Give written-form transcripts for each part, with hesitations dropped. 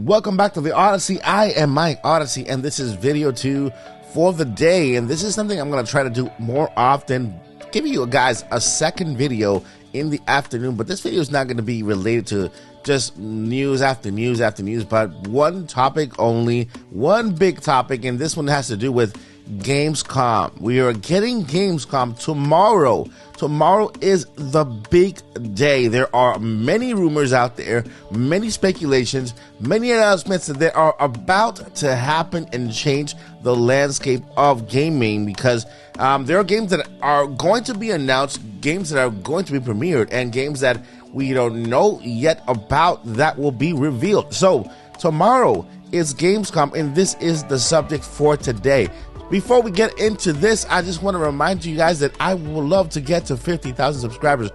Welcome back to the Odyssey. I am Mike Odyssey, and this is video 2 for the day. And this is something I'm going to try to do more often, giving you guys a second video in the afternoon. But this video is not going to be related to just news after news after news, but one topic only, one big topic, and this one has to do with Gamescom. We are getting Gamescom tomorrow. Tomorrow is the big day. There are many rumors out there, many speculations, many announcements that are about to happen and change the landscape of gaming, because there are games that are going to be announced, games that are going to be premiered, and games that we don't know yet about that will be revealed. So tomorrow is Gamescom, and this is the subject for today. Before we get into this, I just want to remind you guys that I would love to get to 50,000 subscribers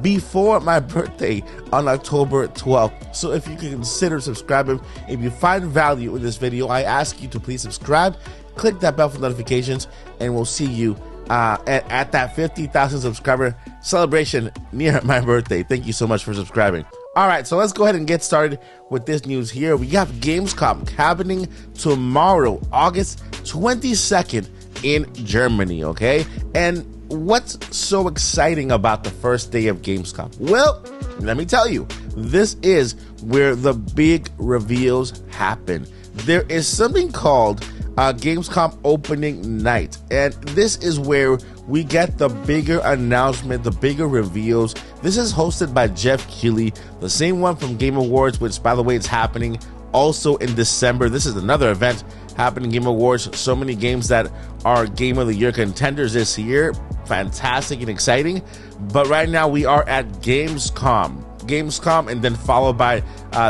before my birthday on October 12th. So if you can consider subscribing, if you find value in this video, I ask you to please subscribe, click that bell for notifications, and we'll see you at that 50,000 subscriber celebration near my birthday. Thank you so much for subscribing. All right, so let's go ahead and get started with this news here. We have Gamescom happening tomorrow, August 22nd in Germany, okay? And what's so exciting about the first day of Gamescom? Well, let me tell you, this is where the big reveals happen. There is something called Gamescom opening night, and this is where we get the bigger announcement, the bigger reveals. This is hosted by Jeff Keighley, the same one from Game Awards, which, by the way, it's happening also in December. This is another event happening, Game Awards. So many games that are Game of the Year contenders this year. Fantastic and exciting. But right now we are at Gamescom, and then followed by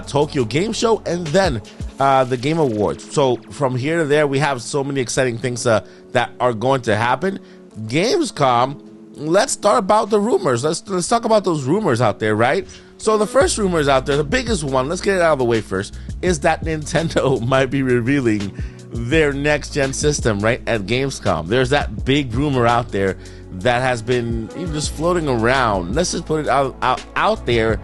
Tokyo Game Show, and then the Game Awards. So from here to there, we have so many exciting things that are going to happen. Gamescom, let's start about the rumors. Let's talk about those rumors out there, right? So the first rumors out there, the biggest one, let's get it out of the way first, is that Nintendo might be revealing their next gen system, right, at Gamescom. There's that big rumor out there that has been just floating around. Let's just put it out there.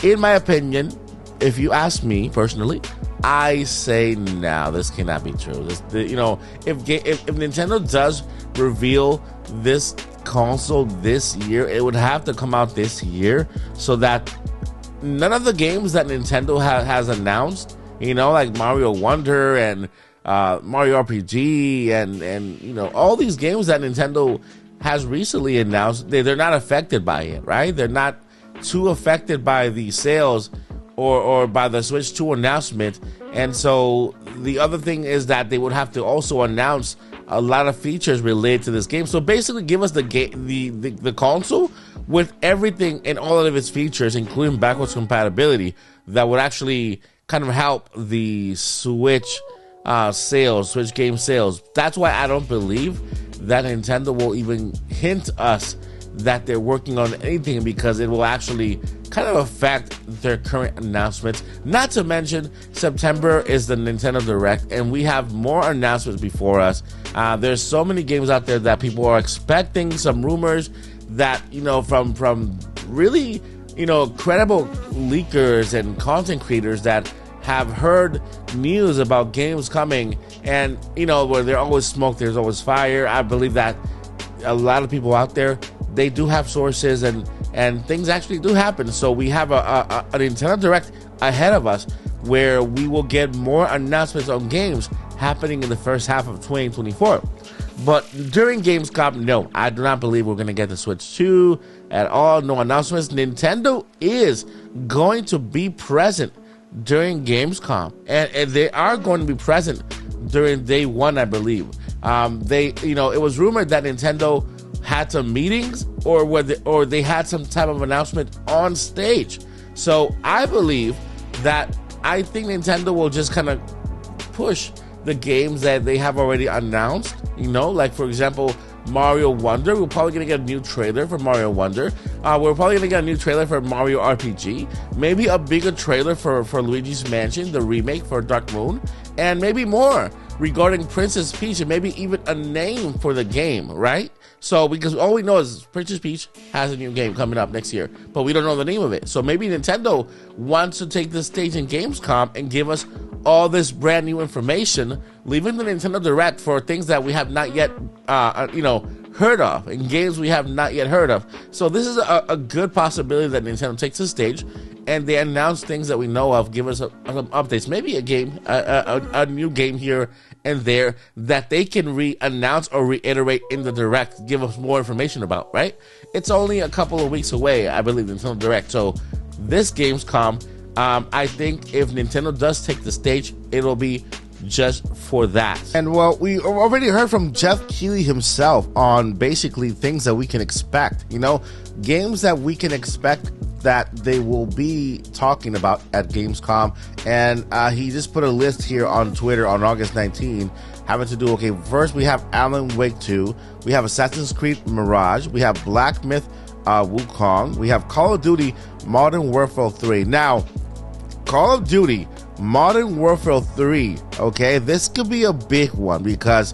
In my opinion, if you ask me personally, I say no, this cannot be true. If Nintendo does reveal this console this year, it would have to come out this year, so that none of the games that Nintendo has announced, like Mario Wonder and Mario RPG and all these games that Nintendo has recently announced, they're not affected by it, right? They're not too affected by the sales or by the Switch 2 announcement. And so the other thing is that they would have to also announce a lot of features related to this game. So basically give us the console with everything and all of its features, including backwards compatibility, that would actually kind of help the Switch Switch game sales. That's why I don't believe that Nintendo will even hint us that they're working on anything, because it will actually kind of affect their current announcements. Not to mention, September is the Nintendo Direct, and we have more announcements before us. There's so many games out there that people are expecting, some rumors that, from really, credible leakers and content creators that have heard news about games coming, and, where there's always smoke, there's always fire. I believe that a lot of people out there, they do have sources, and things actually do happen. So we have a Nintendo Direct ahead of us, where we will get more announcements on games happening in the first half of 2024. But during Gamescom, no, I do not believe we're going to get the Switch 2 at all. No announcements. Nintendo is going to be present during Gamescom, and they are going to be present during day one, I believe. It was rumored that Nintendo had some meetings, or they had some type of announcement on stage. So I believe that I think Nintendo will just kind of push the games that they have already announced. Like, for example, Mario Wonder. We're probably gonna get a new trailer for Mario Wonder. We're probably gonna get a new trailer for Mario RPG. Maybe a bigger trailer for Luigi's Mansion, the remake for Dark Moon, and maybe more regarding Princess Peach, and maybe even a name for the game, right? So, because all we know is Princess Peach has a new game coming up next year, but we don't know the name of it. So maybe Nintendo wants to take the stage in Gamescom and give us all this brand new information, leaving the Nintendo Direct for things that we have not yet, heard of, and games we have not yet heard of. So this is a good possibility that Nintendo takes the stage and they announce things that we know of, give us some updates, maybe a game, a new game here and there that they can re-announce or reiterate in the Direct, give us more information about, right? It's only a couple of weeks away, I believe, Nintendo Direct. So this Gamescom, I think if Nintendo does take the stage, it'll be just for that. And well, we already heard from Jeff Keighley himself on basically things that we can expect, games that we can expect that they will be talking about at Gamescom. And he just put a list here on Twitter on August 19 having to do, okay, first we have Alan Wake 2, we have Assassin's Creed Mirage, we have Black Myth Wukong, we have Call of Duty Modern Warfare 3. Now, Call of Duty Modern Warfare 3, okay, this could be a big one because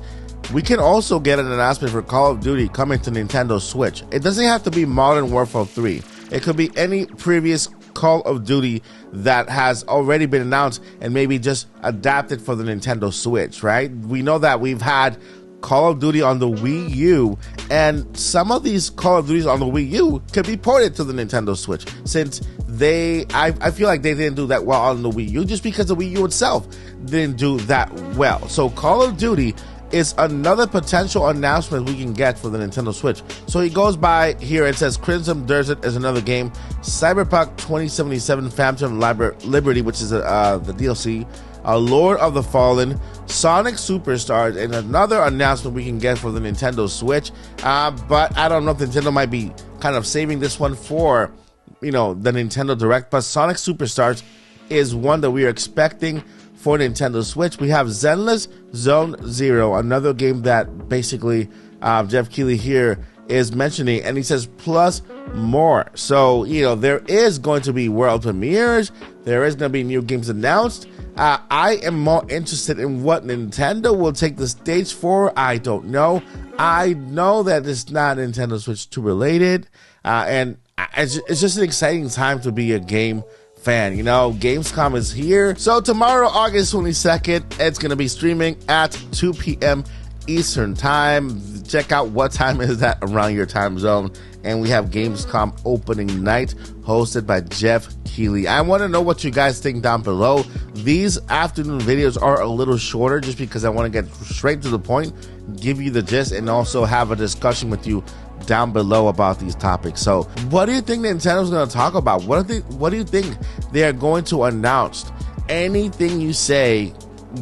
we can also get an announcement for Call of Duty coming to Nintendo Switch. It doesn't have to be Modern Warfare 3. It could be any previous Call of Duty that has already been announced and maybe just adapted for the Nintendo Switch, right? We know that we've had Call of Duty on the Wii U, and some of these Call of Duties on the Wii U could be ported to the Nintendo Switch, since I feel like they didn't do that well on the Wii U just because the Wii U itself didn't do that well. So Call of Duty is another potential announcement we can get for the Nintendo Switch. So he goes by here, it says Crimson Desert is another game, Cyberpunk 2077 Phantom Liberty, which is the DLC, Lord of the Fallen, Sonic Superstars, and another announcement we can get for the Nintendo Switch. But I don't know if Nintendo might be kind of saving this one for, the Nintendo Direct. But Sonic Superstars is one that we are expecting for Nintendo Switch. We have Zenless Zone Zero, another game that basically Jeff Keighley here is mentioning, and he says plus more. So, there is going to be world premieres, there is going to be new games announced. I am more interested in what Nintendo will take the stage for. I don't know. I know that it's not Nintendo Switch 2 related, and it's just an exciting time to be a game fan. Gamescom is here. So tomorrow, August 22nd, it's going to be streaming at 2 p.m. Eastern time. Check out what time is that around your time zone. And we have Gamescom opening night hosted by Jeff Keighley. I want to know what you guys think down below. These afternoon videos are a little shorter just because I want to get straight to the point, give you the gist, and also have a discussion with you down below about these topics. So what do you think Nintendo's going to talk about? What do you think they are going to announce? Anything you say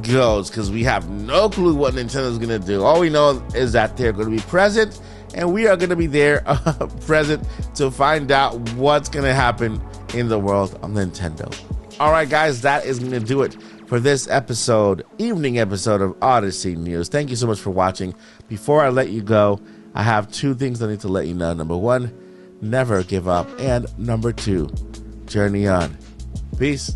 goes, because we have no clue what Nintendo's going to do. All we know is that they're going to be present, and we are going to be there present to find out what's going to happen in the world of Nintendo. All right, guys, that is going to do it for this evening episode of Odyssey News. Thank you so much for watching. Before I let you go, I have two things I need to let you know. Number one, never give up. And number two, journey on. Peace.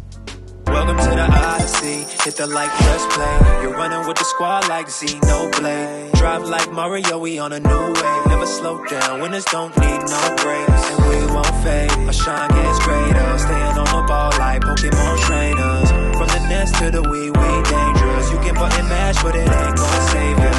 Welcome to the Odyssey. Hit the like, press play. You're running with the squad like Xenoblade. Drive like Mario, we on a new wave. Never slow down, winners don't need no brakes. And we won't fade, our shine gets greater. Staying on the ball like Pokemon trainers. From the nest to the Wii, we dangerous. You can button mash, but it ain't gonna save you.